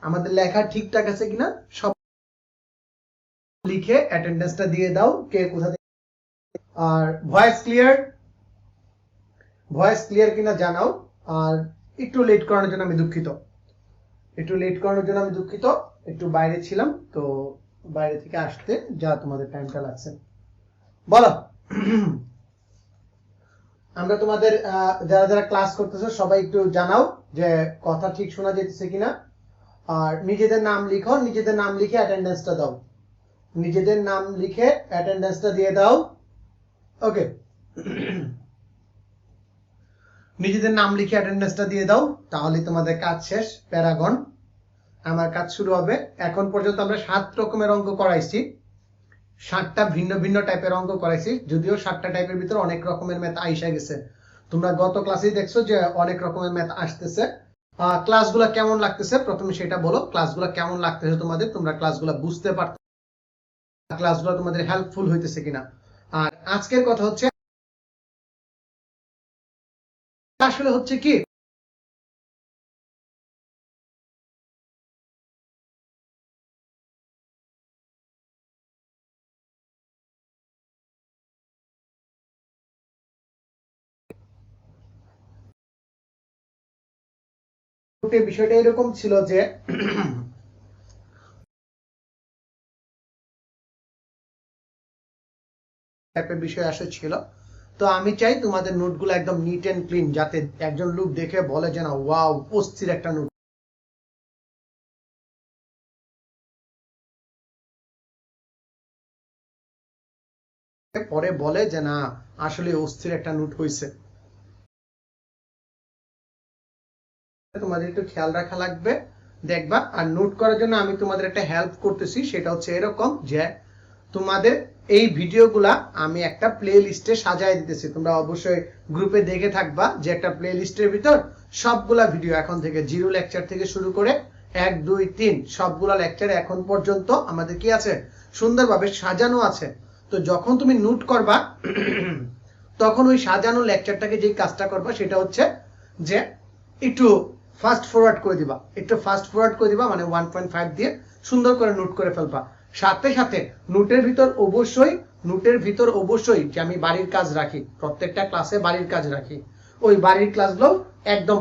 আমাদের লেখা ঠিকঠাক আছে কিনা সব লিখে অ্যাটেন্ডেন্সটা দিয়ে দাও কে কোথা থেকে। আর ভয়েস ক্লিয়ার কিনা জানাও। আর একটু লেট করানোর জন্য আমি দুঃখিত, একটু বাইরে ছিলাম তো, বাইরে থেকে আসতে যা তোমাদের টাইমটা লাগছে। বলো আমরা তোমাদের যারা যারা ক্লাস করতেছো সবাই একটু জানাও যে কথা ঠিক শোনা যেতেছে কিনা। আর নিজেদের নাম লিখো, নিজেদের নাম লিখে অ্যাটেন্ডেন্সটা দাও, নিজেদের নাম লিখে অ্যাটেন্ডেন্সটা দিয়ে দাও। ওকে, নিজেদের নাম লিখে অ্যাটেন্ডেন্সটা দিয়ে দাও, তাহলে তোমাদের কাজ শেষ। প্যারাগন আমার কাজ শুরু হবে। এখন পর্যন্ত আমরা 7 রকমের অঙ্ক করাইছি, 7টা ভিন্ন ভিন্ন টাইপের অঙ্ক করাইছি, যদিও 7টা টাইপের ভিতরে অনেক রকমের ম্যাথ আইসা গেছে। তোমরা গত ক্লাসেই দেখছো যে অনেক রকমের ম্যাথ আসতেছে। ক্লাসগুলো কেমন লাগতেছে প্রথমে সেটা বলো, ক্লাসগুলো কেমন লাগতেছে তোমাদের, তোমরা ক্লাসগুলো বুঝতে পারছো, ক্লাসগুলো তোমাদের হেল্পফুল হইতেছে কিনা। আর আজকের কথা হচ্ছে আসলে হচ্ছে কি, বিষয়টা এরকম ছিল যে টাইপের বিষয় আসে ছিল। তো আমি চাই তোমাদের নোটগুলো একদম নিট এন্ড ক্লিন, যাতে একজন লোক দেখে বলে যে না ওয়াও অস্থির একটা নোট, পরে বলে যে না আসলে অস্থির একটা নোট হয়েছে। তোমাদের একটু খেয়াল রাখা লাগবে, দেখবা। আর নোট করার জন্য আমি তোমাদের একটা হেল্প করতেছি, সেটা হচ্ছে এরকম যে তোমাদের এই ভিডিওগুলা আমি একটা প্লে লিস্টে সাজায় দিতেছি। তোমরা অবশ্যই গ্রুপে দেখে থাকবা যে একটা প্লে লিস্টের ভিতর সবগুলা ভিডিও এখন থেকে 0 লেকচার থেকে শুরু করে 1 2 3 সবগুলা লেকচার এখন পর্যন্ত আমাদের কি আছে সুন্দরভাবে সাজানো আছে। তো যখন তুমি নোট করবা তখন ওই সাজানো লেকচারটাকে যেই কাজটা করবা সেটা হচ্ছে যে একটু ফাস্ট ফরওয়ার্ড করে দিবা, মানে 1.5 দিয়ে সুন্দর করে নোট করে ফেলবা। সাথে সাথে নোটের ভিতর অবশ্যই যে আমি বাড়ির কাজ রাখি, প্রত্যেকটা ক্লাসে বাড়ির কাজ রাখি, ওই বাড়ির ক্লাসগুলো একদম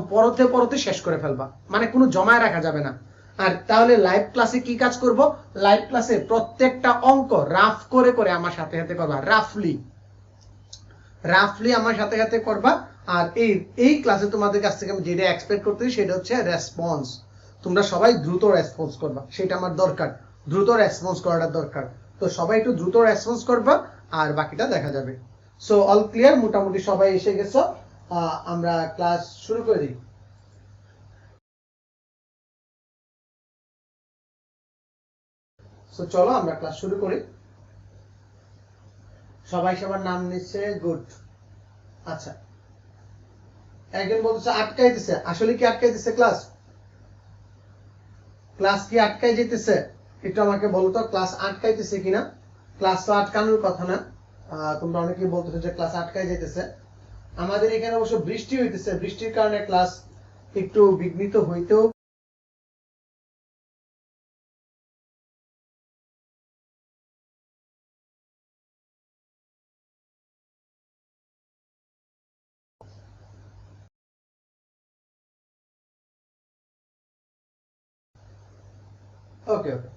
পরতে শেষ করে ফেলবা, মানে কোনো জমায় রাখা যাবে না। আর তাহলে লাইভ ক্লাসে কি কাজ করব, লাইভ ক্লাসে প্রত্যেকটা অঙ্ক রাফ করে করে আমার সাথে সাথে করবা, রাফলি আমার সাথে সাথে করবা। আর এই ক্লাসে তোমাদের কাছ থেকে আমি যেটা এক্সপেক্ট করতেছি সেটা হচ্ছে রেসপন্স। তোমরা সবাই দ্রুত রেসপন্স করবা, সেটা আমার দরকার, দ্রুত রেসপন্স করাটা দরকার। তো সবাই একটু দ্রুত রেসপন্স করবা, আর বাকিটা দেখা যাবে। সো অল ক্লিয়ার, মোটামুটি সবাই এসে গেছো, আমরা ক্লাস শুরু করে দিই। সো চলো আমরা ক্লাস শুরু করি। সবাই সবার নাম নিচ্ছে, গুড। আচ্ছা, একজন বলতেছে আটকাইতেছে, আসলে কি আটকাইতেছে ক্লাস কি আটকাই যেতেছে? একটু আমাকে বলো তো ক্লাস আটকাইতেছে কিনা। ক্লাস তো আটকানোর কথা না, তোমরা অনেকেই বলতেছো যে ক্লাস আটকাই যেতেছে। আমাদের এখানে অবশ্য বৃষ্টি হইতেছে, বৃষ্টির কারণে ক্লাস একটু বিঘ্নিত হইতেও। ওকে ওকে,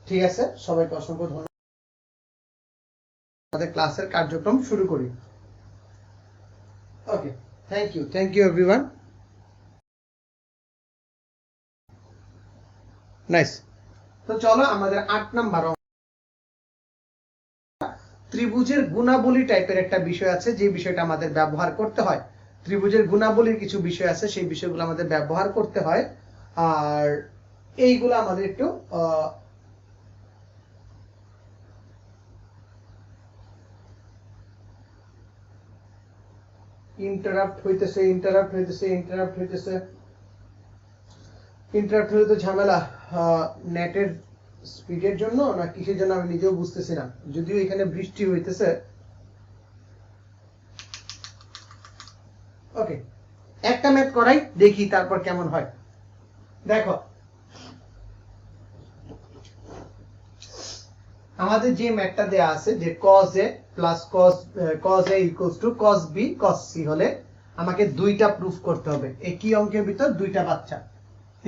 ঠিক আছে, সবাইকে অসংখ্য ধন্যবাদ। আমাদের ক্লাসের কার্যক্রম শুরু করি। ওকে, থ্যাংক ইউ এভরিওয়ান। নাইস। তো চলো আমাদের 8 নাম্বার ত্রিভুজের গুণাবলী টাইপের একটা বিষয় আছে, যে বিষয়টা আমাদের ব্যবহার করতে হয়। ত্রিভুজের গুণাবলীর কিছু বিষয় আছে, সেই বিষয়গুলো আমাদের ব্যবহার করতে হয়। আর এইগুলো আমাদের একটু ইন্টারাপ্ট হইতে তো ঝামেলা, নেটের স্পিডের জন্য না কিসের জন্য আমি নিজেও বুঝতেছি না, যদিও এখানে বৃষ্টি হইতেছে। ওকে, একটা ম্যাথ করাই দেখি তারপর কেমন হয়। দেখো আমাদের যে ম্যাথটা দেয়া আছে যে cos a plus cos a equals to cos b cos c হলে আমাকে দুইটা প্রুফ করতে হবে। একই অঙ্কের ভিতর দুইটা বাচ্চা,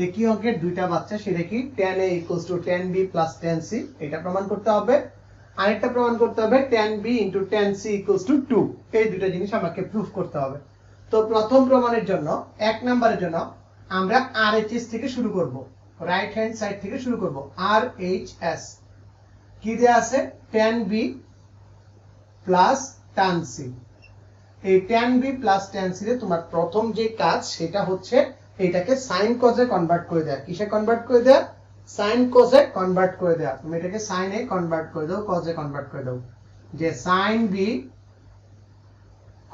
একই অঙ্কের দুইটা বাচ্চা, সেটা কি tan a equals to tan b plus tan c, এটা প্রমাণ করতে হবে। আরেকটা প্রমাণ করতে হবে tan b into tan c equals two 2। এই দুটো জিনিস আমাকে প্রুফ করতে হবে। তো প্রথম প্রমাণের জন্য, এক নম্বরের জন্য আমরা RHS থেকে শুরু করব, রাইট হ্যান্ড সাইড থেকে শুরু করব। RHS কি দেয়া আছে? tan b plus tan c। এই tan b plus tan c রে তোমার প্রথম যে কাজ সেটা হচ্ছে এটাকে sin cos এ কনভার্ট করে দেয়া। কিসে কনভার্ট করে দেয়া? sin cos এ কনভার্ট করে দেয়া। তুমি এটাকে sin এ কনভার্ট করে দাও, cos এ কনভার্ট করে দাও, যে sin b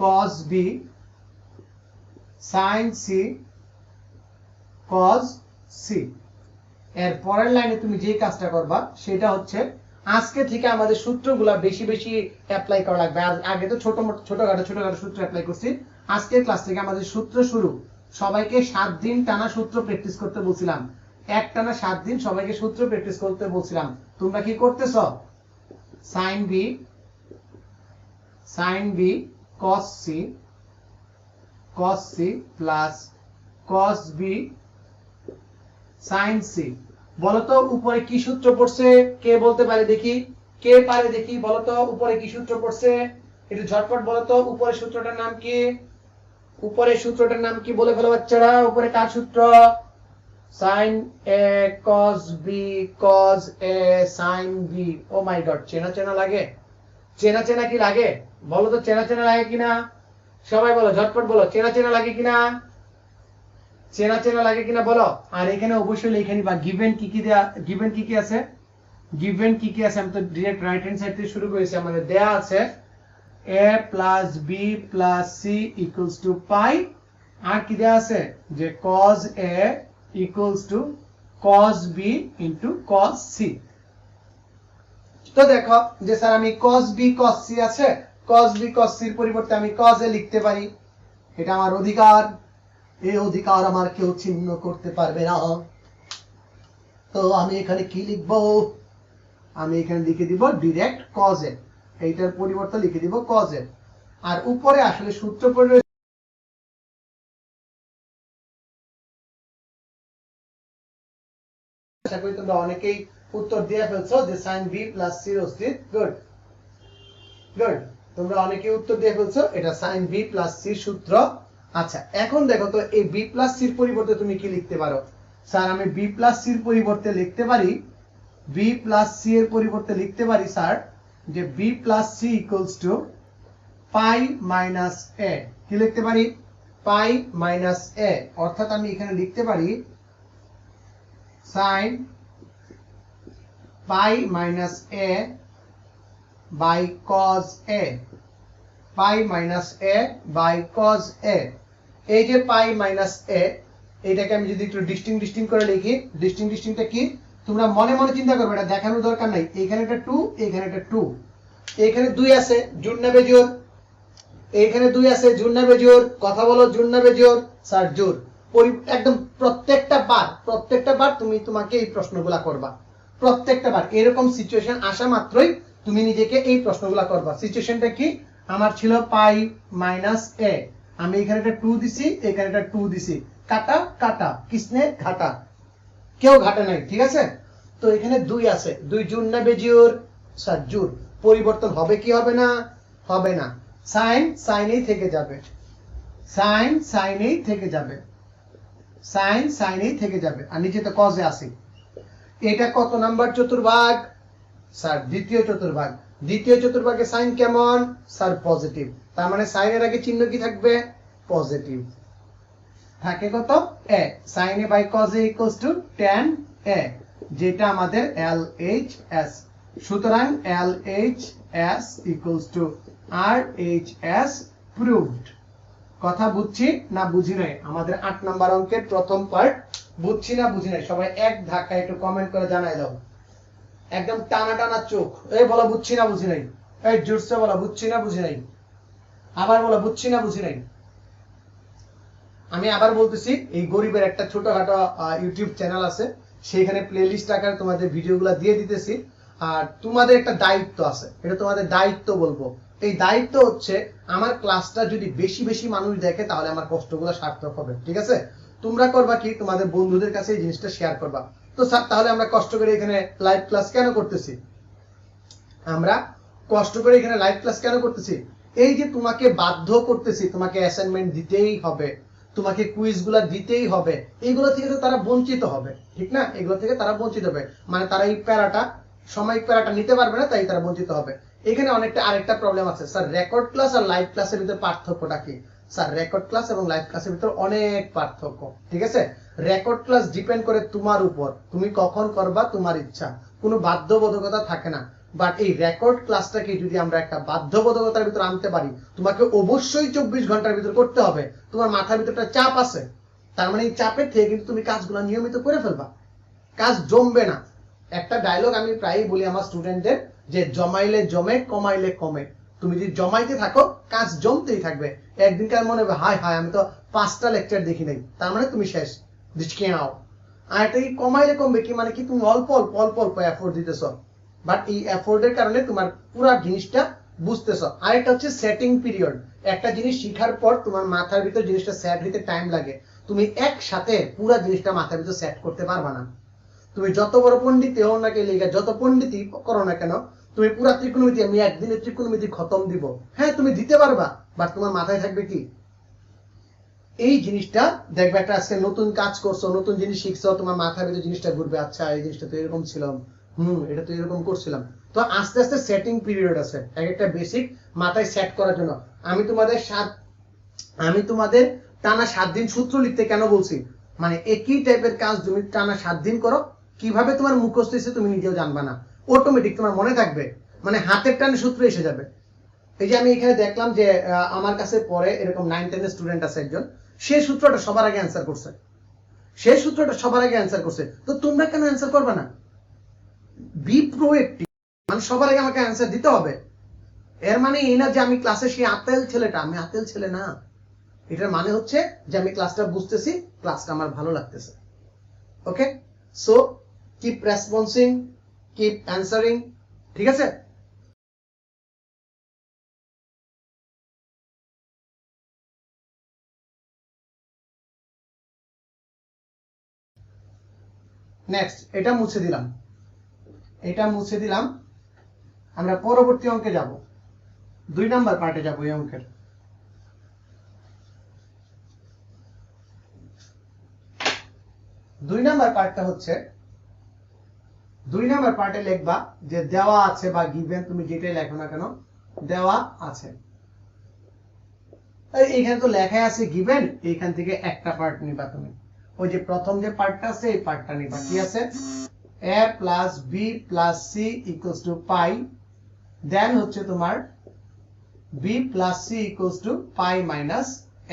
cos b sin c cos c। এর পরের লাইনে তুমি যে কাজটা করবা সেটা হচ্ছে আজকে থেকে আমাদের সূত্রগুলা বেশি বেশি অ্যাপ্লাই করা লাগবে। আগে তো ছোটখাটো সূত্র অ্যাপ্লাই করছি, আজকের ক্লাস থেকে আমাদের সূত্র শুরু। সবাইকে 7 দিন টানা সূত্র প্র্যাকটিস করতে বলছিলাম, এক টানা 7 দিন সবাইকে সূত্র প্র্যাকটিস করতে বলছিলাম। তোমরা কি করতেছো? sin b cos c plus cos b sin c। বলতো উপরে কি সূত্র পড়ছে? কে বলতে পারে দেখি? কে পারে দেখি বলতো উপরে কি সূত্র পড়ছে? একটু ঝটপট বলতো উপরে সূত্রটার নাম কি? উপরে সূত্রটার নাম কি বলে ফেলো বাচ্চারা। উপরে কার সূত্র? sin a cos b cos a sin b। ও মাই গড, চেনা চেনা লাগে? চেনা চেনা কি লাগে বলো তো? চেনা চেনা লাগে কিনা সবাই বলো, ঝটপট বলো, চেনা চেনা লাগে কিনা? চেনা চেনা লাগে কিনা বলো। আর এখানে অবশ্যই লিখে নিবা গিভেন কি কি দেয়া, গিভেন কি কি আছে, গিভেন কি কি আছে। আমি তো ডাইরেক্ট রাইট হ্যান্ড সাইড থেকে শুরু করেছি। আমাদের দেয়া আছে a plus b plus c equals to pi. আর কি দেয়া আছে? যে cos a equals to cos b into cos c। তো দেখো যে স্যার আমি cos b cos c আছে, cos b cos c এর পরিবর্তে আমি cos a লিখতে পারি, এটা আমার অধিকার। এই অধিকার আমার কেউ ছিন্ন করতে পারবে না। তো আমি এখানে কি লিখবো? আমি এখানে লিখে দিব ডিরেক্ট cos a, এইটার পরিবর্তে লিখে দিব cos a। আর উপরে আসলে সূত্র পড়ে আশা করি তোমরা অনেকেই উত্তর দিয়ে ফেলছো যে sin b প্লাস c অস্তিত্ব। গুড গুড, তোমরা অনেকেই উত্তর দিয়ে ফেলছো, এটা sin b প্লাস c সূত্র। আচ্ছা এখন দেখো তো এই b প্লাস c এর পরিবর্তে তুমি কি লিখতে পারো? স্যার আমি b প্লাস c এর পরিবর্তে লিখতে পারি, b প্লাস c এর পরিবর্তে লিখতে পারি স্যার যে b plus c equals to pi minus a। কি লিখতে পারি? Pi minus a। অর্থাৎ আমি এখানে লিখতে পারি sin pi minus a by cos a, pi minus a by cos a। এই যে পাই মাইনাস a, এটাকে আমি যদি একটু ডিস্টিং করে লিখি, ডিস্টিংটা কি তোমরা মনে মনে চিন্তা করবে, এটা দেখানোর দরকার নাই। এখানে একটা 2, এখানে একটা 2, এখানে 2 আছে, জোড় না বেজোড়? এখানে 2 আছে, জোড় না বেজোড়? কথা বলো, জোড় না বেজোড়? স্যার জোড়। একদম প্রত্যেকটা বার তুমি তোমাকে এই প্রশ্নগুলা করবা, প্রত্যেকটা বার এরকম সিচুয়েশন আসা মাত্রই তুমি নিজেকে এই প্রশ্নগুলা করবা। সিচুয়েশনটা কি? আমার ছিল পাই মাইনাস a, আমি এখানে একটা 2 দিছি, এখানে একটা 2 দিছি, কাটা কাটা, কিসনে ঘাটা? কেউ ঘাটে নাই, ঠিক আছে? তো এখানে 2 আছে, 2 জোড় না বেজোড়? স্যার জোড়। পরিবর্তন হবে কি হবে না? হবে না। সাইন সাইনেই থেকে যাবে, সাইন সাইনেই থেকে যাবে, সাইন সাইনেই থেকে যাবে। আর নিচে তো cos এ আছে। এটা কত নাম্বার চতুর্ভাগ? স্যার দ্বিতীয় চতুর্ভাগ। দ্বিতীয় চতুর্ভাগে সাইন কেমন? Sir positive. তার মানে সাইনের আগে চিহ্ন কি থাকবে? পজিটিভ থাকে। কত? a। sin a by cos a equals to tan a, যেটা আমাদের LHS। সুতরাং LHS equals to RHS proved. কথা বুঝছি না বুঝি নাই? আমাদের 8 নাম্বার অঙ্কের প্রথম পার্ট বুঝছি না বুঝি নাই? সবাই এক ধাক্কায় একটু কমেন্ট করে জানাই দাও, একদম টানা টানা চোখ। এই বলো বুঝছি না বুঝি নাই? এই জোরসে বলো বুঝছি না বুঝি নাই? আবার বলো বুঝছি না বুঝি নাই? আমি আবার বলতেছি, এই গরিবের একটা ছোটখাটো ইউটিউব চ্যানেল আছে, সেখানে প্লেলিস্ট আকারে তোমাদের ভিডিওগুলো দিয়ে দিতেছি। আর তোমাদের একটা দায়িত্ব আছে, এটা তোমাদের দায়িত্ব বলবো। এই দায়িত্ব হচ্ছে আমার ক্লাসটা যদি বেশি বেশি মানুষ দেখে তাহলে আমার কষ্টগুলো সার্থক হবে, ঠিক আছে? তোমরা করবা কি, তোমাদের বন্ধুদের কাছে এই জিনিসটা শেয়ার করবা। তো স্যার তাহলে আমরা কষ্ট করে এখানে লাইভ ক্লাস কেন করতেছি? আমরা কষ্ট করে এখানে লাইভ ক্লাস কেন করতেছি? এই যে তোমাকে বাধ্য করতেছি, তোমাকে অ্যাসাইনমেন্ট দিতেই হবে, তোমাকে কুইজগুলো দিতেই হবে, এইগুলো থেকে তো তারা বঞ্চিত হবে, ঠিক না? এগুলো থেকে তারা বঞ্চিত হবে, মানে তারা এই প্যারাটা, সাময়িক প্যারাটা নিতে পারবে না, তাই তারা বঞ্চিত হবে। এখানে অনেকটা আরেকটা প্রবলেম আছে, স্যার রেকর্ড ক্লাস আর লাইভ ক্লাসের ভিতরে পার্থক্যটা কি? স্যার রেকর্ড ক্লাস এবং লাইভ ক্লাসের ভিতরে অনেক পার্থক্য, ঠিক আছে? রেকর্ড ক্লাস ডিপেন্ড করে তোমার উপর, তুমি কখন করবা, তোমার ইচ্ছা, কোনো বাধ্যবাধকতা থাকে না। বাট এই রেকর্ড ক্লাসটাকে যদি আমরা একটা বাধ্যবাধকতার ভিতরে আনতে পারি, তোমাকে অবশ্যই 24 ঘন্টার ভিতরে করতে হবে, তোমার মাথার ভিতরে একটা চাপ আছে, তার মানে এই চাপের থেকে কিন্তু তুমি কাজগুলো নিয়মিত করে ফেলবা, কাজ জমবে না। একটা ডায়লগ আমি প্রায়ই বলি আমার স্টুডেন্টদের, যে জমাইলে জমে, কমাইলে কমে। তুমি যদি জমাইতে থাকো কাজ জমতেই থাকবে, একদিনকার মনে হবে হায় হায় আমি তো 5টা লেকচার দেখি নাই, তার মানে তুমি শেষ, ডিসকে নাও। আর এটা কমাইলে কমবে কি, মানে কি তুমি অল্প অল্প অল্প অল্প এফোর্ট দিতেছ, বাট এই এফোর্টের কারণে তোমার পুরো জিনিসটা বুঝতেছ। আরেকটা হচ্ছে সেটিং পিরিয়ড, একটা জিনিস শিখার পর তোমার মাথার ভিতর জিনিসটা সেট হতে টাইম লাগে, তুমি একসাথে পুরো জিনিসটা মাথার ভিতর সেট করতে পারবা না। তুমি যত বড় পণ্ডিত হও না কেন, যত পণ্ডিতই করো না কেন, তুমি পুরা ত্রিকোণমিতি আমি একদিনে ত্রিকোণমিতি খতম দিব, হ্যাঁ তুমি দিতে পারবা, বাট তোমার মাথায় থাকবে কি এই জিনিসটা, দেখবে একটা আজকে নতুন কাজ করছো, নতুন জিনিস শিখছো, তোমার মাথার ভিতরে জিনিসটা ঘুরবে, আচ্ছা এই জিনিসটা তো এরকম ছিল, এটা তো এরকম করছিলাম। তো আস্তে আস্তে সেটিং পিরিয়ড আছে এক একটা বেসিক মাথায় সেট করার জন্য। আমি তোমাদের টানা 7 দিন সূত্র লিখতে কেন বলছি, মানে একই টাইপের কাজ তুমি টানা 7 দিন করো, কিভাবে তোমার মুখস্থ হয়েছে তুমি নিজেও জানবা না, অটোমেটিক তোমার মনে থাকবে, মানে হাতের টানে সূত্র এসে যাবে। এই যে আমি এখানে দেখলাম যে আমার কাছে পরে এরকম 9-10 এর স্টুডেন্ট আছে একজন, সে সূত্রটা সবার আগে অ্যান্সার করছে, তো তোমরা কেন অ্যান্সার করবে না? বি প্রোঅ্যাক্টিভ, মানে সবার আগে আমাকে অ্যান্সার দিতে হবে। এর মানে এই না যে আমি ক্লাসে সেই আতেল ছেলেটা, আমি আতেল ছেলে না, এটার মানে হচ্ছে যে আমি ক্লাসটা বুঝতেছি, ক্লাসটা আমার ভালো লাগতেছে। ওকে, সো কিপ রেসপন্সিং, কিপ অ্যান্সারিং, ঠিক আছে? নেক্সট, এটা মুছে দিলাম, আমরা পরবর্তী অঙ্কে যাব, 2 নাম্বার পার্টে যাব। এই অঙ্কের 2 নাম্বার পার্টটা হচ্ছে, 2 নাম্বার পার্টে লিখবা যে দেওয়া আছে বা গিভেন, তুমি যেটাই লেখো না কেন দেওয়া আছে। এইখানে তো লেখাই আছে গিভেন, এইখান থেকে একটা পার্ট নিবা তুমি, ওই যে প্রথম যে পার্টটা আছে এই পার্টটা নিবা। কি আছে? a plus b plus c equals to pi, দেন হচ্ছে তোমার b plus c equals to pi minus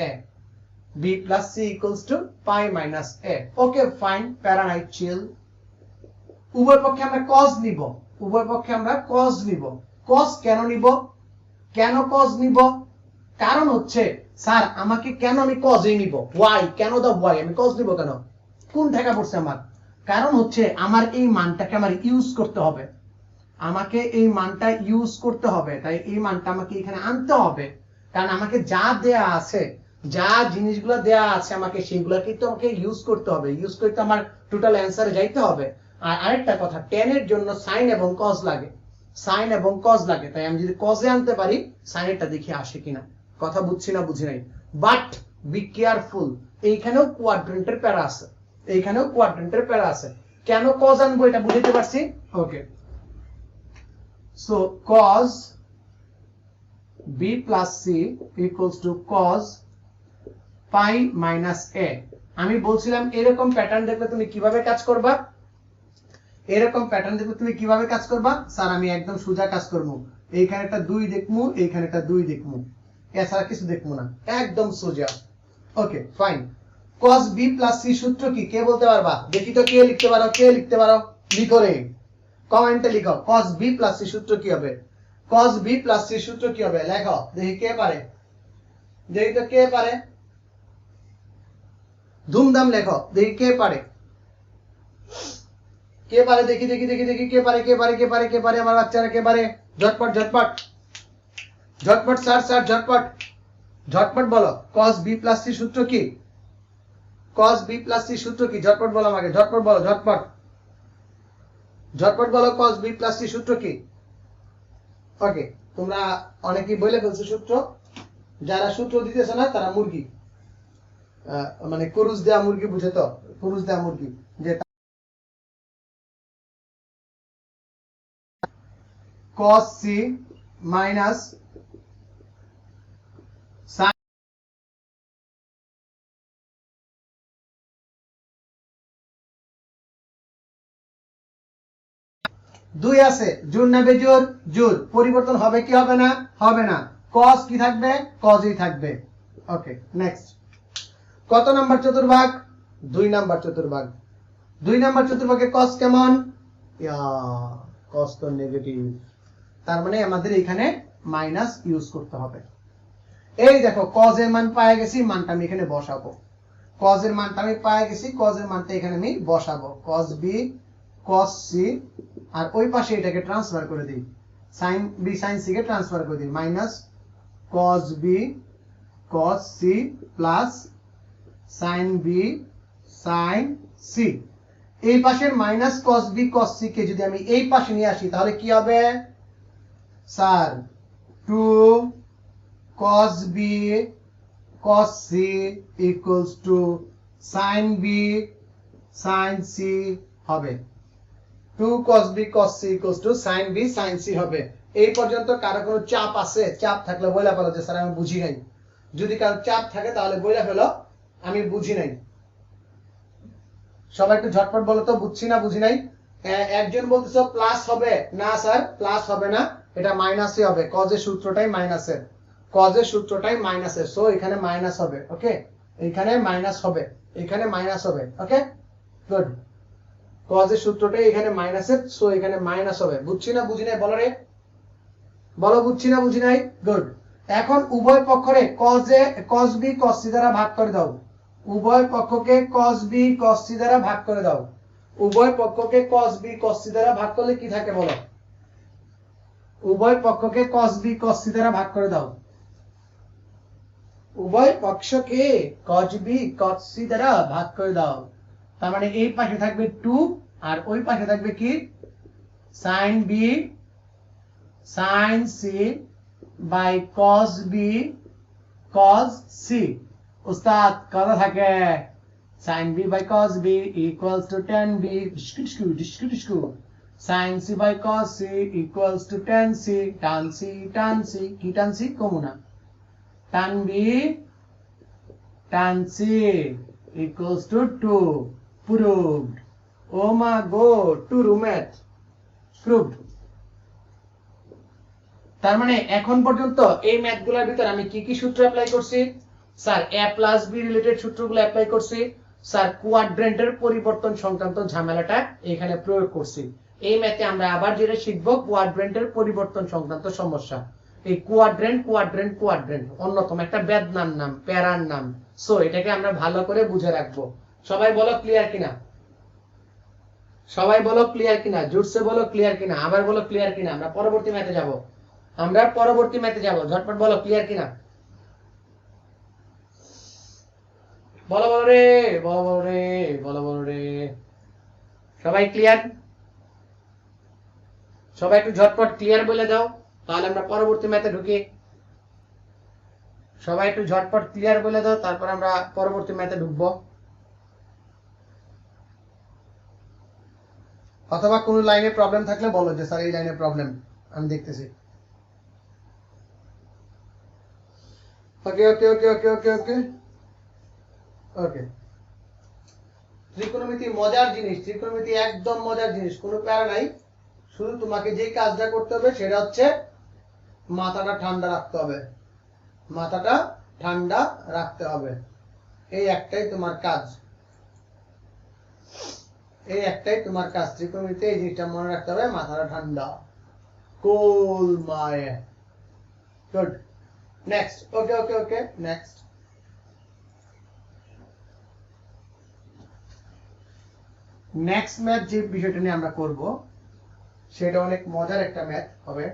a, b plus c equals to pi minus a. Okay fine, প্যারা নাই, চিল। উভয় পক্ষে আমরা cos নিব, cos কেন নিব? কারণ হচ্ছে স্যার আমাকে কেন আমি cos এই নিব, why, কেন দা why আমি cos নিব কেন, কোন ঠেকা পড়ছে আমার? কারণ হচ্ছে আমার এই মানটাকে আমার ইউজ করতে হবে, তাই এই মানটা আমাকে এখানে আনতে হবে, কারণ আমাকে যা দেয়া আছে, যা জিনিসগুলো দেয়া আছে আমাকে সেগুলোকে তো আমাকে ইউজ করতে হবে, ইউজ করতে আমার টোটাল অ্যান্সারে যাইতে হবে। আর আরেকটা কথা, tan এর জন্য sin এবং cos লাগে, তাই আমি যদি cos এ আনতে পারি sin এরটা দেখি আসে কিনা, কথা বুঝছি না বুঝি নাই। বাট বি কেয়ারফুল, এইখানেও কোয়াড্রেন্টের প্যারা আছে, কেন cos আনবো এটা বুঝতে পারছি। ওকে, so cos b plus c equals to cos pi minus a। আমি বলছিলাম এরকম প্যাটার্ন দেখলে তুমি কিভাবে কাজ করবা, স্যার আমি একদম সোজা কাজ করব, এইখানে একটা 2 দেখমু, এইখানে একটা 2 দেখমু, এছাড়া কিছু দেখমু না, একদম সোজা। Okay fine, cos b plus c সূত্র কি কে বলতে পারবা? দেখি তো কে লিখতে পারো, লিখো রে, কমেন্টে লিখো cos b plus c সূত্র কি হবে, লেখো দেখি কে পারে, ধুমধাম লেখো দেখি কে পারে। কে পারে দেখি দেখি দেখি দেখি কে পারে কে পারে কে পারে কে পারে আমার বাচ্চারা কে পারে ঝটপট ঝটপট ঝটপট স্যার স্যার ঝটপট ঝটপট বলো cos b plus c সূত্র কি cos b plus c সূত্র কি ঝটপট বলো আমাকে ঝটপট বলো ঝটপট ঝটপট বলো cos b plus c সূত্র কি ওকে তোমরা অনেকেই বলে ফেলছো সূত্র যারা সূত্র দিতেছ না তারা মুরগি মানে কুরুজ দেয়া মুরগি বুঝে তো কুরুজ দেয়া মুরগি যে cos c minus sin 2 আছে জোর না বেজোর জোর পরিবর্তন হবে কি হবে না হবে না cos কি থাকবে cos ই থাকবে ওকে নেক্সট কত নাম্বার চতুর্ভাগ 2 নাম্বার চতুর্ভাগ 2 নাম্বার চতুর্ভাগে cos কেমন ইয়া cos তো নেগেটিভ তার মানে আমাদের এখানে মাইনাস ইউজ করতে হবে এই দেখো cos এর মান পেয়ে গেছি মানটা আমি এখানে বসাবো cos এর মানটা আমি পেয়ে গেছি cos এর মানটা এখানে আমি বসাবো cos b cos c আর ওই পাশে এটাকে ট্রান্সফার করে দিই sin b sin c কে ট্রান্সফার করে দিই minus cos b cos c plus sin b sin c এই পাশের minus cos b cos c কে যদি আমি এই পাশে নিয়ে আসি তাহলে কি হবে sir 2 cos b cos c equals to sin b sin c হবে 2 cos b cos c equals to sin b sin c হবে এই পর্যন্ত কারো কোনো চাপ আছে চাপ থাকলে বইলা ফেলো যে স্যার আমি বুঝি নাই যদি কারো চাপ থাকে তাহলে বইলা ফেলো আমি বুঝি নাই সবাই একটু ঝটপট বলো তো বুঝছি না বুঝি নাই একজন বলতেছো প্লাস হবে না স্যার প্লাস হবে না এটা মাইনাসই হবে cos এর সূত্রটাই মাইনাসের cos এর সূত্রটাই মাইনাসের সো এখানে মাইনাস হবে ওকে এখানে মাইনাস হবে এখানে মাইনাস হবে ওকে গুড cos এর সূত্রটাই এখানে মাইনাসের সো এখানে মাইনাস হবে বুঝছি না বুঝি নাই বলো রে বলো বুঝছি না বুঝি নাই গুড এখন উভয় পক্ষরে cos b cos c দ্বারা ভাগ করে দাও উভয় পক্ষকে cos b cos c দ্বারা ভাগ করে দাও উভয় পক্ষকে cos b cos c দ্বারা ভাগ করলে কি থাকে বলো উভয় পক্ষকে cos b cos c দ্বারা ভাগ করে দাও উভয় পক্ষকে cos b cos c দ্বারা ভাগ করে দাও তার মানে এই পাশে থাকবে 2 আর ওই পাশে থাকবে কি sin b sin c by cos b cos c উস্তাদ কত থাকে sin b by cos b equals to tan b sin c by cos c equals to tan c tan c কি tan c কমুনা tan b tan c equals to 2 proved oh my god to math proved তার মানে এখন পর্যন্ত এই ম্যাথগুলোর ভিতর আমি কি কি সূত্র অ্যাপ্লাই করছি sir a plus b related সূত্রগুলো অ্যাপ্লাই করছি স্যার কোয়াড্রেন্টের পরিবর্তন সংক্রান্ত ঝামেলাটা এখানে প্রয়োগ করছি এই ম্যাথে আমরা আবার যেটা শিখব কোয়াড্রেন্টের পরিবর্তন সংক্রান্ত সমস্যা এই কোয়াড্রেন্ট অন্যতম একটা বেদনার নাম প্যারার নাম সো এটাকে আমরা ভালো করে বুঝে রাখবো সবাই বলো ক্লিয়ার কিনা সবাই বলো ক্লিয়ার কিনা জোরসে বলো ক্লিয়ার কিনা আবার বলো ক্লিয়ার কিনা আমরা পরবর্তী ম্যাথে যাব ঝটপট বলো ক্লিয়ার কিনা বলো রে সবাই ক্লিয়ার সবাই একটু ঝটপট ক্লিয়ার বলে দাও তাহলে আমরা পরবর্তী ম্যাথে ঢুকি সবাই একটু ঝটপট ক্লিয়ার বলে দাও তারপর আমরা পরবর্তী ম্যাথে ঢুকবো অথবা কোনো লাইনে প্রবলেম থাকলে বলো যে স্যার এই লাইনে প্রবলেম আমি দেখতেছি ওকে ওকে ওকে ওকে ওকে ওকে ওকে ত্রিকোণমিতি মজার জিনিস ত্রিকোণমিতি একদম মজার জিনিস কোনো প্যারা নাই শুধু তোমাকে যে কাজটা করতে হবে সেটা হচ্ছে মাথাটা ঠান্ডা রাখতে হবে এই একটাই তোমার কাজ ত্রিকোণমিতি এই জিনিসটা মনে রাখতে হবে মাথাটা ঠান্ডা কুল মাইন্ড গুড নেক্সট ওকে ওকে ওকে নেক্সট নেক্সট ম্যাথ যে বিষয়টা নিয়ে আমরা করব সেটা অনেক মজার একটা ম্যাথ হবে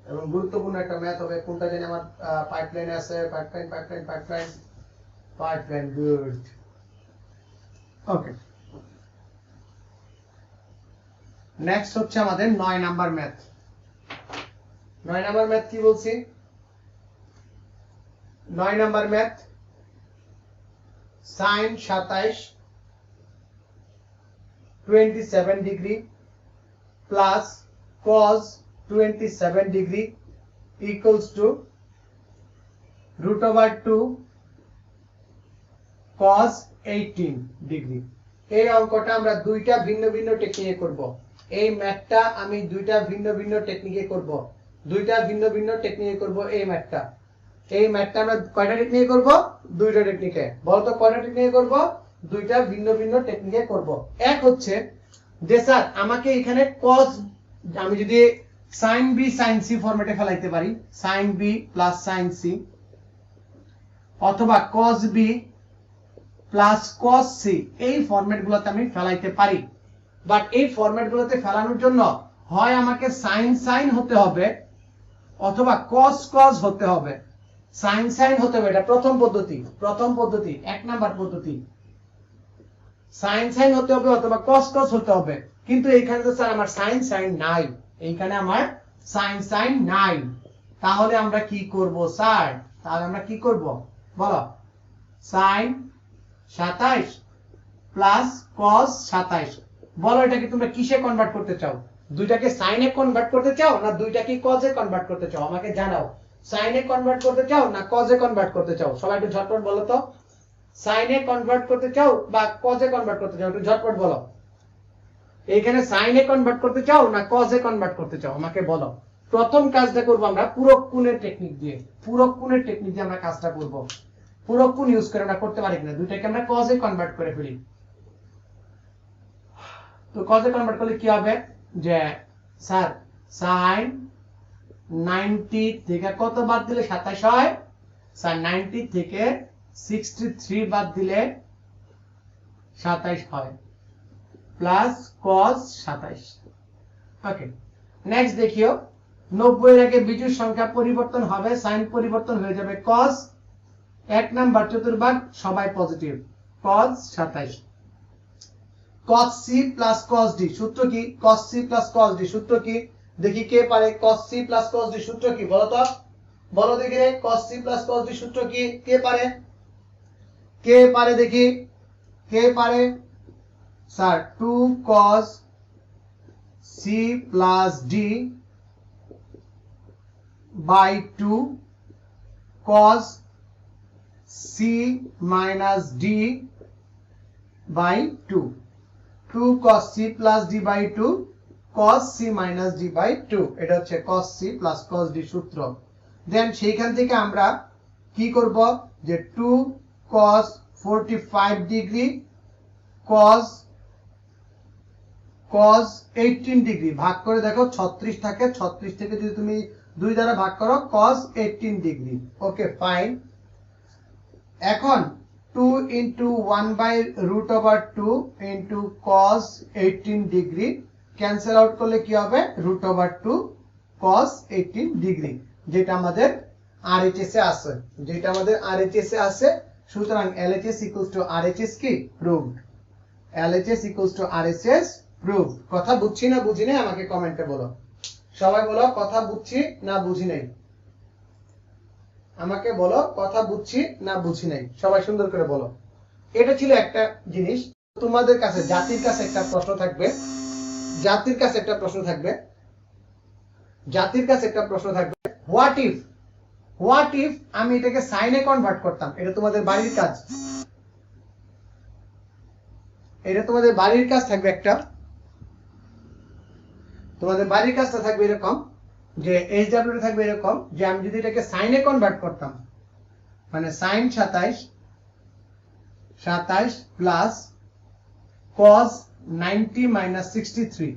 এবং গুরুত্বপূর্ণ একটা ম্যাথ হবে। কোনটা জানি আমার পাইপলাইনে আছে, পাইপলাইন গুড। ওকে, নেক্সট হচ্ছে আমাদের 9 নাম্বার ম্যাথ। 9 নাম্বার ম্যাথ কি বলছি? 9 number math sin 27 27 degree plus cos 27 degree equals to √2 cos 18 degree. এই অঙ্কটা আমরা দুইটা ভিন্ন ভিন্ন টেকনিকে করব। এই ম্যাথটা আমি দুইটা ভিন্ন ভিন্ন টেকনিকে করব। এই ম্যাথটা আমরা কয়টা টেকনিকে করব? দুইটা টেকনিকে। বলতো কয়টা টেকনিকে করব? দুইটা ভিন্ন ভিন্ন টেকনিকে করব। এক হচ্ছে যে স্যার আমাকে এখানে cos, আমি যদি sin b sin c ফরম্যাটে ফেলাইতে পারি, sin b plus sin c, অথবা cos b plus cos c, এই ফরম্যাটগুলোতে আমি ফেলাইতে পারি। বাট এই ফরম্যাটগুলোতে ফেলানোর জন্য হয় আমাকে sin sin হতে হবে অথবা cos cos হতে হবে। sin sin হতে হবে, এটা প্রথম পদ্ধতি, এক নাম্বার পদ্ধতি। sin sin হতে হবে অথবা cos cos হতে হবে। কিন্তু এইখানে তো স্যার আমার sin sin নাই, এইখানে আমার sin sin নাই। তাহলে আমরা কি করব স্যার? বলো, sin 27 প্লাস cos 27। বলো এটা কি তোমরা কিসে কনভার্ট করতে চাও? দুইটাকে sin এ কনভার্ট করতে চাও না দুইটাকে cos এ কনভার্ট করতে চাও? আমাকে জানাও। sin এ কনভার্ট করতে চাও না cos এ কনভার্ট করতে চাও? সবাই একটু ঝটপট বলো তো। sin এ কনভার্ট করতে চাও বা cos এ কনভার্ট করতে চাও? একটু ঝটপট বলো। এখানে sin এ কনভার্ট করতে চাও না cos এ কনভার্ট করতে চাও? আমাকে বলো। প্রথম কাজটা করব আমরা পূরক কোণের টেকনিক দিয়ে। আমরা কাজটা করব। পূরক কোণ ইউজ করে আমরা করতে পারি কিনা? দুইটাকে আমরা cos এ কনভার্ট করে ফেলি। তো cos এ কনভার্ট করলে কি হবে? যে স্যার sin 90 থেকে কত বাদ দিলে 27 হয়? স্যার 90 থেকে 63 বাদ দিলে 27 হয়, প্লাস cos 27। ওকে, নেক্সট দেখিও, 90 এর আগে বিজোড় সংখ্যা পরিবর্তন হবে, সাইন পরিবর্তন হয়ে যাবে cos, এক নাম্বার চতুর্ভাগ সবাই positive, cos 27। cos c plus cos d সূত্র কি? cos c plus cos d সূত্র কি? দেখি কে পারে cos c plus cos d সূত্র কি? বলো তো, বলো দেখি রে, cos c plus cos d সূত্র কি? কে পারে দেখি, কে পারে? Sir 2 cos c plus d by 2 cos c minus d by 2, 2 cos c plus d by 2 cos c minus d by 2, এটা হচ্ছে cos c plus cos d সূত্র। দেন সেইখান থেকে আমরা কি করব? যে 2 cos 45 ডিগ্রি cos 18 ডিগ্রি ভাগ করে দেখো 36 থাকে, 36 থেকে যদি তুমি 2 দ্বারা ভাগ করো cos 18 ডিগ্রি। Okay fine. এখন 2 into 1 by √2 into cos 18 degree cancel out করলে কি হবে? √2 cos 18 ডিগ্রি, যেটা আমাদের RHS এ আছে। সুতরাং LHS equals to RHS কি? Proved. LHS equals to RHS proved. কথা বুঝছি না বুঝি নাই আমাকে কমেন্টে বলো। সবাই বলো কথা বুঝছি না বুঝি নাই। আমাকে বলো কথা বুঝছি না বুঝি নাই। সবাই সুন্দর করে বলো। এটা ছিল একটা জিনিস। তোমাদের কাছে জাতির কাছে একটা প্রশ্ন থাকবে। হোয়াট ইফ আমি এটাকে সাইনে কনভার্ট করতাম? এটা তোমাদের বাড়ির কাজ। থাকবে একটা। তোমাদের বাড়ির কাজটা থাকবে এরকম যে HW থাকবে এরকম যে আমি যদি এটাকে সাইনে কনভার্ট করতাম, মানে sin 27 প্লাস cos 90 মাইনাস 63,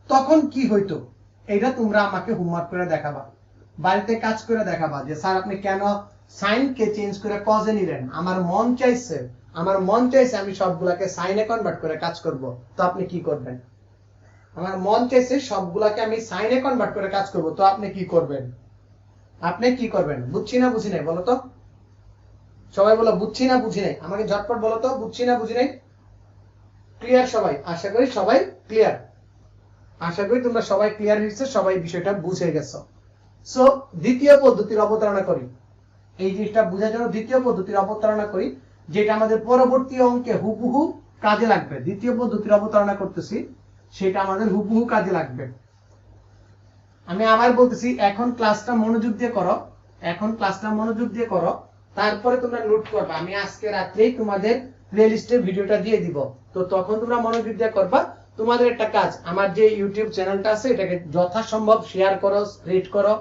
তখন কি হইতো? এটা তোমরা আমাকে হোমওয়ার্ক করে দেখাবা, বাড়িতে কাজ করে দেখাবা যে স্যার আপনি কেন সাইন কে চেঞ্জ করে cos এ নিলেন? আমার মন চাইছে আমার মন চাইছে আমি সবগুলাকে সাইনে কনভার্ট করে কাজ করব, তো আপনি কি করবেন? আমার মন চাইছে সবগুলাকে আমি সাইনে কনভার্ট করে কাজ করব, তো আপনি কি করবেন? আপনি কি করবেন? বুঝছি না বুঝি নাই বলো তো, সবাই বলো বুঝছি না বুঝি নাই, আমাকে ঝটপট বলো তো, বুঝছি না বুঝি নাই। ক্লিয়ার সবাই? আশা করি সবাই ক্লিয়ার, আশা করি তোমরা সবাই ক্লিয়ার হয়েছে, সবাই বিষয়টা বুঝে গেছো। সো দ্বিতীয় পদ্ধতির অবতারণা করি, এই জিনিসটা বোঝার জন্য দ্বিতীয় পদ্ধতির অবতারণা করি, যেটা আমাদের পরবর্তী অঙ্কে হুবহু কাজে লাগবে। দ্বিতীয় পদ্ধতির অবতারণা করতেছি, সেটা আমাদের হুবহু কাজে লাগবে। আমি আবার বলতেছি, এখন ক্লাসটা মনোযোগ দিয়ে করো, এখন ক্লাসটা মনোযোগ দিয়ে করো, তারপরে তোমরা নোট করবে। আমি আজকে রাত্রেই তোমাদের প্লেলিস্টে ভিডিওটা দিয়ে দিব, তো তখন তোমরা মনোযোগ দিয়ে করবা। তোমাদের একটা কাজ, আমার যে ইউটিউব চ্যানেলটা আছে এটাকে যথাসম্ভব শেয়ার করো, স্প্রেড করো,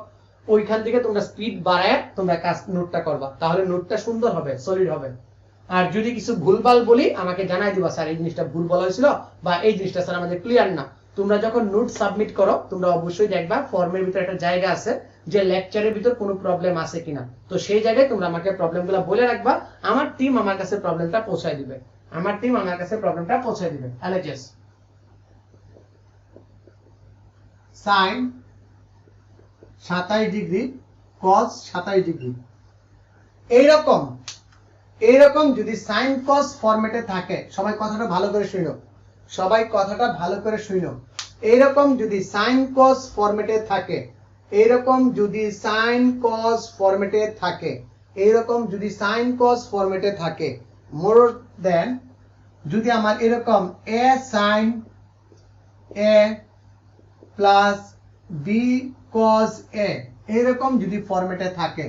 ওইখান থেকে তোমরা স্পিড বাড়ায় তোমরা কাজ নোটটা করবা, তাহলে নোটটা সুন্দর হবে, সলিড হবে। আর যদি কিছু ভুলভাল বলি আমাকে জানাই দিবা, স্যার এই জিনিসটা ভুল বলা হয়েছিল, বা এই জিনিসটা স্যার আমাদের ক্লিয়ার না। তোমরা যখন নোট সাবমিট করো তোমরা অবশ্যই দেখবা ফর্মের ভিতরে একটা জায়গা আছে যে লেকচারের ভিতর কোনো প্রবলেম আছে কিনা, তো সেই জায়গায় তোমরা আমাকে প্রবলেমগুলো বলে রাখবা, আমার টিম আমার কাছে প্রবলেমটা পৌঁছায় দিবে, আমার টিম আমার কাছে প্রবলেমটা পৌঁছায় দিবে। LHS sine 27 degree cos 27 degree, এইরকম এইরকম যদি সাইন কস ফরম্যাটে থাকে, সবাই কথাটা ভালো করে শুনো, সবাই কথাটা ভালো করে শুনো, এইরকম যদি সাইন কস ফরম্যাটে থাকে, এইরকম যদি সাইন কস ফরম্যাটে থাকে, এইরকম যদি সাইন কস ফরম্যাটে থাকে, মোর দেন যদি আমার এরকম এ সাইন এ প্লাস বি কস এ এরকম যদি ফরম্যাটে থাকে,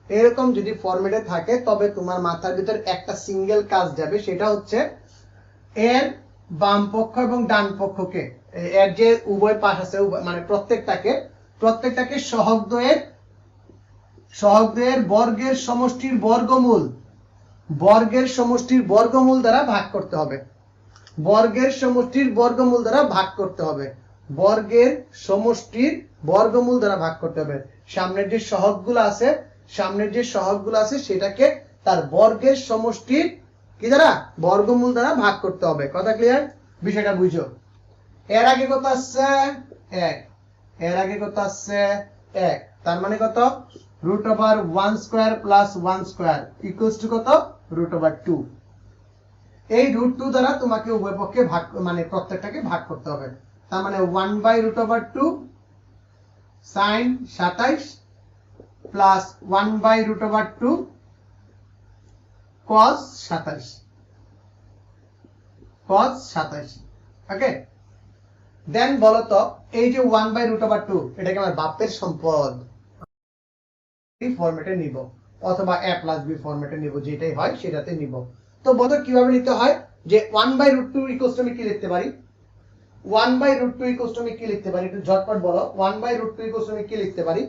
এরকম যদি ফরম্যাটে থাকে, তবে তোমার মাথার ভিতর একটা সিঙ্গেল কাজ যাবে, সেটা হচ্ছে এর বাম পক্ষ এবং ডান পক্ষকে, এর যে উভয় পাশ আছে মানে প্রত্যেকটাকে সহগদ্বয়ের বর্গের সমষ্টির বর্গমূল দ্বারা ভাগ করতে হবে, বর্গের সমষ্টির বর্গমূল দ্বারা ভাগ করতে হবে, বর্গের সমষ্টির বর্গমূল দ্বারা ভাগ করতে হবে। সামনের যে সহগগুলো আছে সেটাকে তার বর্গের সমষ্টির কি দ্বারা, বর্গমূল দ্বারা ভাগ করতে হবে। কথা ক্লিয়ার? বিষয়টা বুঝো। এর আগে কত আসছে 1, এর আগে কত আসছে 1, তার মানে কত √1² + 1² = কত √2। এই √2 দ্বারা তোমাকে উভয় পক্ষে ভাগ মানে প্রত্যেকটাকে ভাগ করতে হবে, তার মানে 1/√2 sin 27 প্লাস 1/√2 cos 27। ওকে, দেন বলো তো এই যে 1/√2 এটাকে আমার বাপের সম্পদ এই ফরম্যাটে নিব, অথবা a + b ফরম্যাটে নিব, যেটাই হয় সেটাতে নিব। তো বলো কিভাবে নিতে হয়, যে 1/√2 = আমি কি লিখতে পারি, 1/√2 = আমি কি লিখতে পারি, একটু ঝটপট বলো, 1/√2 = আমি কি লিখতে পারি,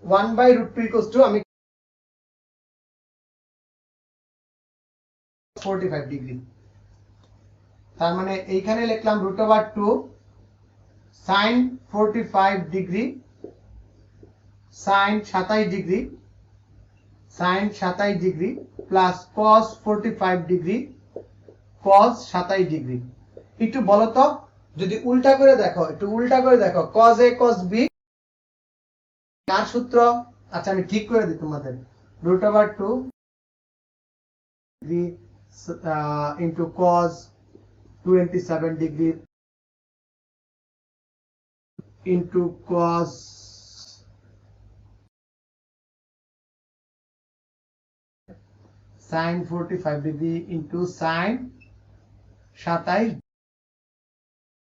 1/√2 = আমি 45 ডিগ্রি, তার মানে এইখানে লিখলাম √2 sin 45 degree sin 27 degree sin 27 degree plus cos 45 degree cos 27 degree. একটু বলো তো, যদি উল্টা করে দেখো, একটু উল্টা করে দেখো, cos a cos b কার সূত্র? আচ্ছা আমি ঠিক করে দিই তোমাদের, √2 degree into cos 27 degree into cos sin 45 degree into sin 27।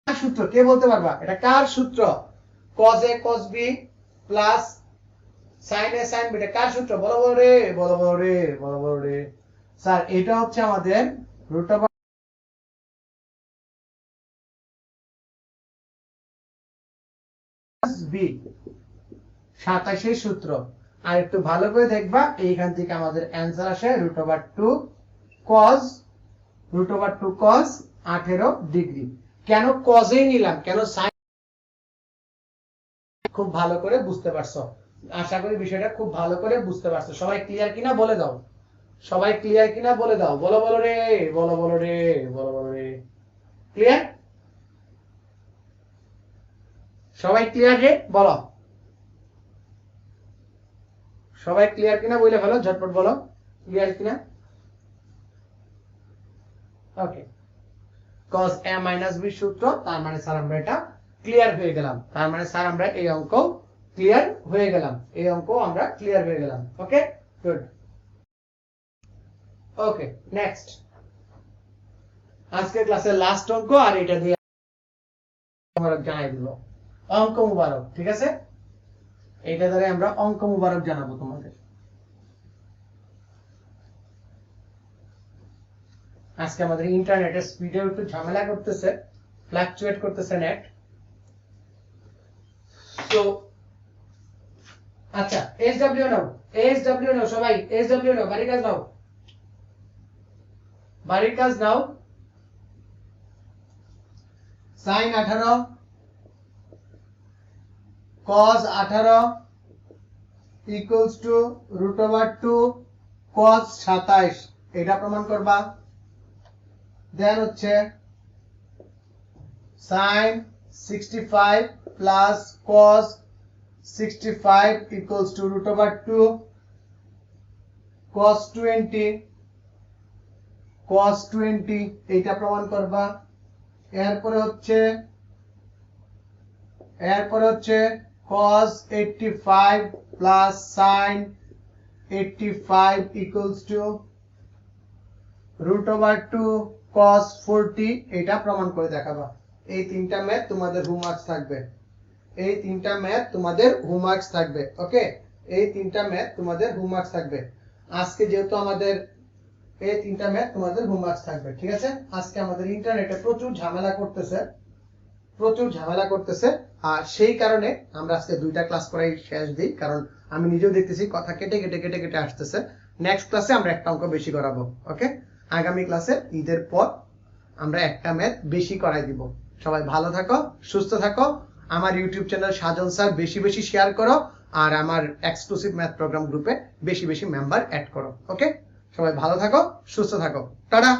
সূত্র কে বলতে পারবা এটা কার সূত্র? cos a cos b plus sin a sin b, এটা কার সূত্র? বলো বলো রে স্যার, এটা হচ্ছে আমাদের √2 b 27 এর সূত্র। আর একটু ভালো করে দেখবা, এইখান থেকে আমাদের অ্যানসার আসে √2 cos 18 ডিগ্রি। কেন cos এই নিলাম, কেন sin, খুব ভালো করে বুঝতে পারছো, আশা করি বিষয়টা খুব ভালো করে বুঝতে পারছো। সবাই ক্লিয়ার কিনা বলে দাও, সবাই ক্লিয়ার কিনা বলে দাও, বলো বলো রে, বলো বলো রে, বলো বলো রে। ক্লিয়ার? সবাই ক্লিয়ার রে, বলো। সবাই ক্লিয়ার কিনা বলে ফেলো, ঝটপট বলো ক্লিয়ার কিনা। ওকে, cos a - b সূত্র, তার মানে স্যার আমরা এটা ক্লিয়ার হয়ে গেলাম। তার মানে স্যার আমরা এই অঙ্ক ক্লিয়ার হয়ে গেলাম, এই অঙ্ক আমরা ক্লিয়ার হয়ে গেলাম। ওকে, গুড। ওকে, নেক্সট আজকের ক্লাসের লাস্ট অঙ্ক, আর এটা দিয়ে আমরা জানাই দিব অঙ্ক মুবারক। ঠিক আছে, এইটা দ্বারা আমরা অঙ্ক মুবারক জানাবো তোমাদের। আজকে আমাদের ইন্টারনেটের স্পিডে একটু ঝামেলা করতেছে, ফ্ল্যাকচুয়েট করতেছে নেট। তো আচ্ছা, এসডব্লিউ নাও, এসডব্লিউ নাও, সবাই এসডব্লিউ নাও, বাড়ির কাজ নাও, বাড়ির কাজ নাও। sin 18 cos 18 equals to √2 cos 27, এটা প্রমাণ করবা। দেন হচ্ছে sin 65 plus cos 65 equals to √2 cos 20 এইটা প্রমাণ করবা। এরপরে হচ্ছে cos 85 plus sin 85 equals to √2 cos 40, এটা প্রমাণ করে দেখাবা। এই তিনটা ম্যাথ তোমাদের হোমওয়ার্কস থাকবে, এই তিনটা ম্যাথ তোমাদের হোমওয়ার্কস থাকবে। ওকে, এই তিনটা ম্যাথ তোমাদের হোমওয়ার্কস থাকবে আজকে, যেহেতু আমাদের এই তিনটা ম্যাথ তোমাদের হোমওয়ার্কস থাকবে। ঠিক আছে, আজকে আমাদের ইন্টারনেটে প্রচুর ঝামেলা করতেছে, আর সেই কারণে আমরা আজকে দুইটা ক্লাস করাই শেষ দিই, কারণ আমি নিজেও দেখতেছি কথা কেটে আসতেছে। নেক্সট ক্লাসে আমরা একটা অঙ্ক বেশি করাবো। ওকে, আগামী ক্লাসে ঈদের পর আমরা একটা ম্যাথ বেশি করাই দিব। সবাই ভালো থাকো, সুস্থ থাকো। আমার ইউটিউব চ্যানেল সাজন স্যার বেশি শেয়ার করো, আর আমার এক্সক্লুসিভ ম্যাথ প্রোগ্রাম গ্রুপে বেশি মেম্বার অ্যাড করো। ওকে, সবাই ভালো থাকো, সুস্থ থাকো, টাটা।